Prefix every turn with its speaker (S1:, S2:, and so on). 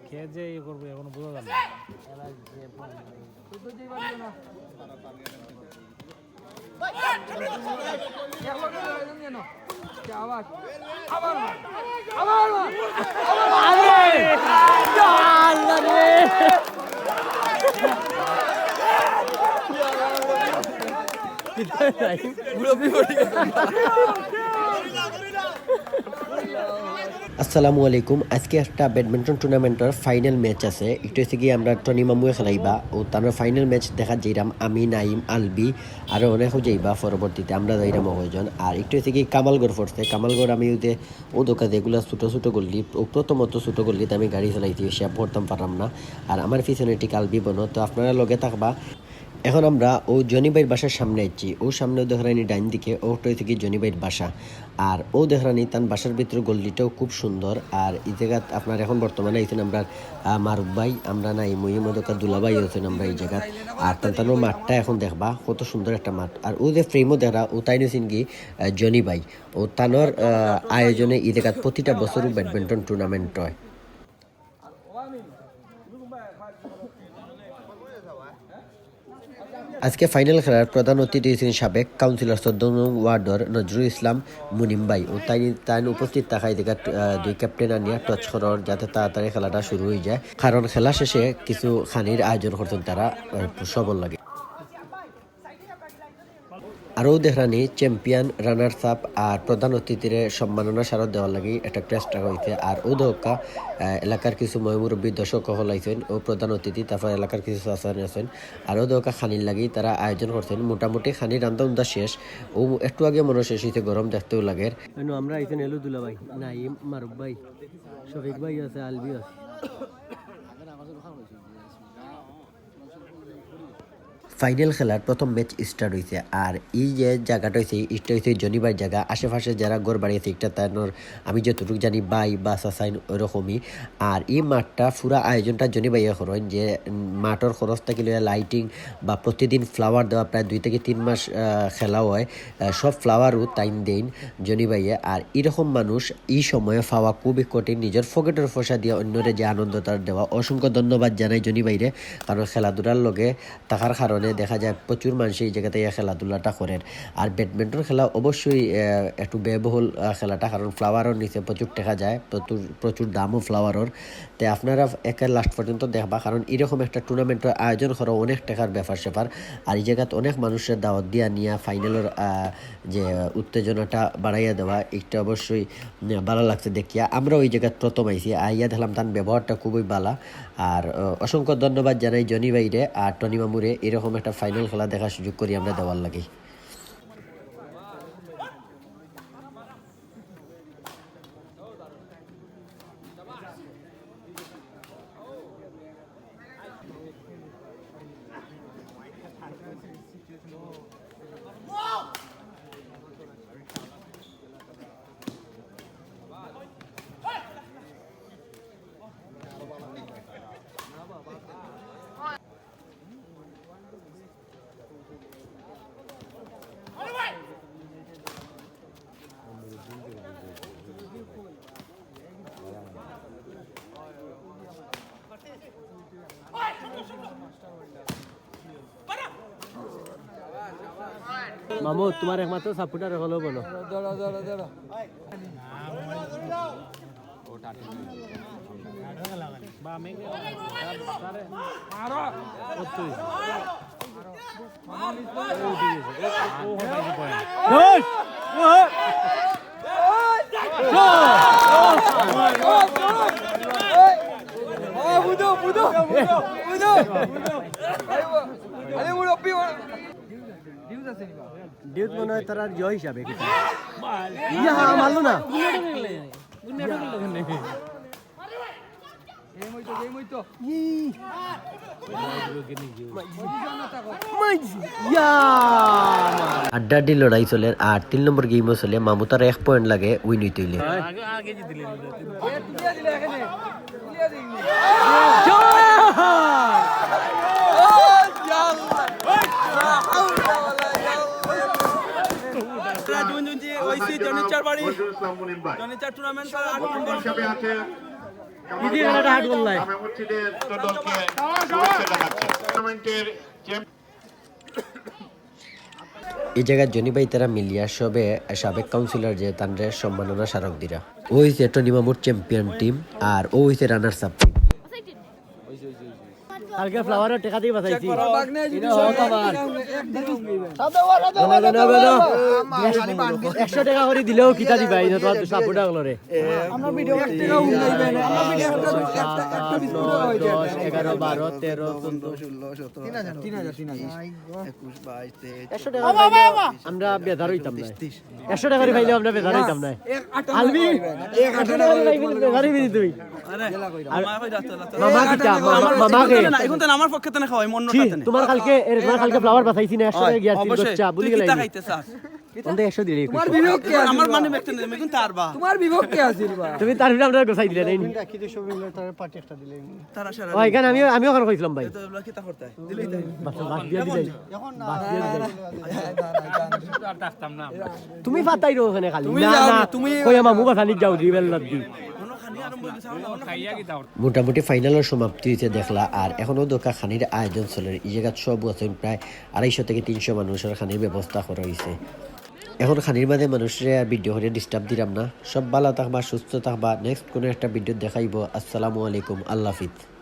S1: খেয়ে যে ইয়ে করবো এখনো বোঝা যাবে
S2: আসসালামু আলাইকুম। আজকে একটা ব্যাডমিন্টন টুর্নামেন্টের ফাইনাল ম্যাচ আছে। একটু হচ্ছে গিয়ে আমরা টনি মামুয়ে খেলাইবা ও তার ফাইনাল ম্যাচ দেখা যাইরাম আমি নাইম আলবি আরও অনেকও যাইবা পরবর্তীতে আমরা যাইরাম অকজন। আর একটু হচ্ছে কি কামালগড় পড়ছে কামালগড় আমি ওই যে ও দোকান যেগুলো ছোটো ছোটো গল্লি ও প্রথমত ছোটো গল্লিতে আমি গাড়ি চালাইছি সে পড়তাম পারলাম না। আর আমার পিছনে ঠিক আলবি বনো তো আপনারা লগে থাকবা। এখন আমরা ও জনিবাইয়ের বাসার সামনে আছি ও সামনে দেখরানি ডাইন দিকে ওটাই থেকে জনিবাইয়ের বাসা আর ও দেখরানি তার বাসার ভিতরে গল্লিটাও খুব সুন্দর। আর এই জায়গা আপনার এখন বর্তমানে আইছেন আমরা মারুফ ভাই আমরা নাই মহিমদকা দুলাভাই আছেন আমরা এই জায়গা। আর তার মাঠটা এখন দেখবা কত সুন্দর একটা মাঠ। আর ও যে ফ্রেমও দেখা ও তাই নিয়েছেন কি জনিবাই ও তানোর আয়োজনে এই জায়গাত প্রতিটা বছরও ব্যাডমিন্টন টুর্নামেন্ট হয়। আজকে ফাইনাল খেলার প্রধান অতিথি ছিলেন সাবেক কাউন্সিলর ১৪ নং ওয়ার্ডর নজরুল ইসলাম মুনিমবাই ও তাই উপস্থিত থাকায় দেখা দুই ক্যাপ্টেন আনিয়া টচ করার যাতে তাড়াতাড়ি খেলাটা শুরু হয়ে যায়, কারণ খেলা শেষে কিছু খানির আয়োজন করতেন তারা সবল লাগে। আরও দেখানি চ্যাম্পিয়ন রানার্স আপ আর প্রধান অতিথির সম্মাননা স্মারক দেওয়ার লাগে একটা টেস্ট রাখা হয়েছে। আর ও দোকা এলাকার কিছু ময়মুরব্বী দর্শক হলাইছেন ও প্রধান অতিথি তারপর এলাকার কিছু আসান আছেন। আরও দোকা খানির লাগি তারা আয়োজন করছেন। মোটামুটি খানির রান্ধা উন্দা শেষ ও একটু আগে মনে শেষ হয়েছে, গরম দেখতেও লাগে। আমরা আইছেন এলু দুলা ভাই নাইম মারুফ ভাই শফিক ভাই আছে আলবি আছে। ফাইনাল খেলার প্রথম ম্যাচ স্টার্ট হয়েছে। আর এই যে জায়গাটা হয়েছে এটা হয়েছে জনিবার জায়গা। আশেপাশে যারা গড় বাড়িয়েছে একটা তার আমি যতটুকু জানি বাই বা সাসাইন ওইরকমই। আর এই মাঠটা পুরা আয়োজনটা জনিবাইয়া করেন যে মাঠের খরচ থাকিলে লাইটিং বা প্রতিদিন ফ্লাওয়ার দেওয়া প্রায় 2 থেকে 3 মাস খেলা হয়, সব ফ্লাওয়ারও টাইম দেন জনিবাইয়া। আর এরকম মানুষ এই সময়ে পাওয়া খুবই কঠিন, নিজের পকেটের পয়সা দিয়ে অন্যরে যে আনন্দ তার দেওয়া। অসংখ্য ধন্যবাদ জানাই জনিবাইরে, কারণ খেলাধুলার লগে থাকার কারণে দেখা যায় প্রচুর মানুষ এই জায়গাতে খেলাধুলাটা করেন। আর ব্যাডমিন্টন খেলা অবশ্যই একটু ব্যয়বহুল খেলাটা, কারণ ফ্লাওয়ারের নিচে প্রচুর দেখা যায়, প্রচুর দামও ফ্লাওয়ারের। তো আপনারা একে লাস্ট পর্যন্ত দেখবা, কারণ এরকম একটা টুর্নামেন্টের আয়োজন করা অনেক টাকার ব্যাপার স্যাপার। আর এই জায়গাতে অনেক মানুষের দাওয়াত দিয়া নিয়ে ফাইনালের যে উত্তেজনাটা বাড়াইয়া দেওয়া এটা অবশ্যই ভালো লাগছে দেখিয়া। আমরা ওই জায়গায় প্রথম আইসি আইয়া দেখলাম তার ব্যবহারটা খুবই ভালো। আর অসংখ্য ধন্যবাদ জানাই জনি ভাইরে আর টনি মামুরে এরকম একটা ফাইনাল খেলা দেখার সুযোগ করি আমরা দেওয়ার লাগে। মামু তোমার একমাত্র সাপোর্টার হলো বলো। ডিউট মনে হয় তারা জয় হিসাবে মারলো না। আড্ডাড্ডি লড়াই চলে। আর 3 নম্বর গেমও চলে। মামুতার 1 পয়েন্ট লাগে উইন হইতে হইলে।
S1: ইদি একটা হাট বললাই
S3: জামে মসজিদের দলকে শুভেচ্ছা জানাচ্ছি টুর্নামেন্টের
S2: এই জায়গায় জনি ভাই তারা মিলিয়া সবে সাবেক কাউন্সিলর যে তাদের সম্মাননা স্মারক দিরা ও হইছে টনি মামুর চ্যাম্পিয়ন টিম আর ও হইছে রানার্স আপ টিম
S1: কালকে ফ্লাওয়ারের টাকা দিয়ে বাঁচাইছি একশো টাকা করে দিলেও কিতা দিবা এই তোমার সাপোর্ট আগলরে 11 12 13 আমরা বেদার হইতাম না 100 টাকা করে পাইলে আমরা বেদার হইতাম না আলবি 100 টাকা করে পাইলে বেদার হইবি তুই মামা কিতা মামাকে
S4: এখন তো আমার পক্ষে তো না খাওয়াই মন্নটাতে না
S1: তোমার কালকে ফ্লাওয়ার বাঁচাইছি না 100 টাকা গিয়া গচ্চা বুলি গেলাই
S4: কিতা খাইতে চাস
S1: ওন্দে 100 দিলে
S4: তোমার বিবেক কে আমার মানে ব্যক্তি নেই এখন তার বা
S5: তোমার বিভোগ কে আছিল বা
S1: তুমি তার ভিতরে আমরা গোছাই দিলে নাই
S4: তারা সারা
S1: ওই গান আমিও ওখানে কইছিলাম ভাই
S4: তো এগুলা কিতা করতে হয় দিলেই তাই
S1: বাস দিয়া দিলাই তুমি ফাতাই রো ওখানে খালি না না তুমি কই আমা মুবা খানি যাও দিবেল লাগি
S4: কোনো খানি আরম্ভ হইছে আমরা খাইয়া কি দাও
S2: মোটামুটি ফাইনালের সমাপ্তি হইতে দেখলা আর এখনো দোকা খানির আয়োজন চলে এই জায়গা সব আছে প্রায় 250 থেকে 300 মানুষের খানির ব্যবস্থা করা হয়েছে এখন খানির মাঝে মানুষের আর ভিডিও করে ডিস্টার্ব দিলাম না সব ভালো থাকবা সুস্থ থাকবা নেক্সট কোনো একটা ভিডিও দেখাইব আসসালামু আলাইকুম আল্লাহ হাফিজ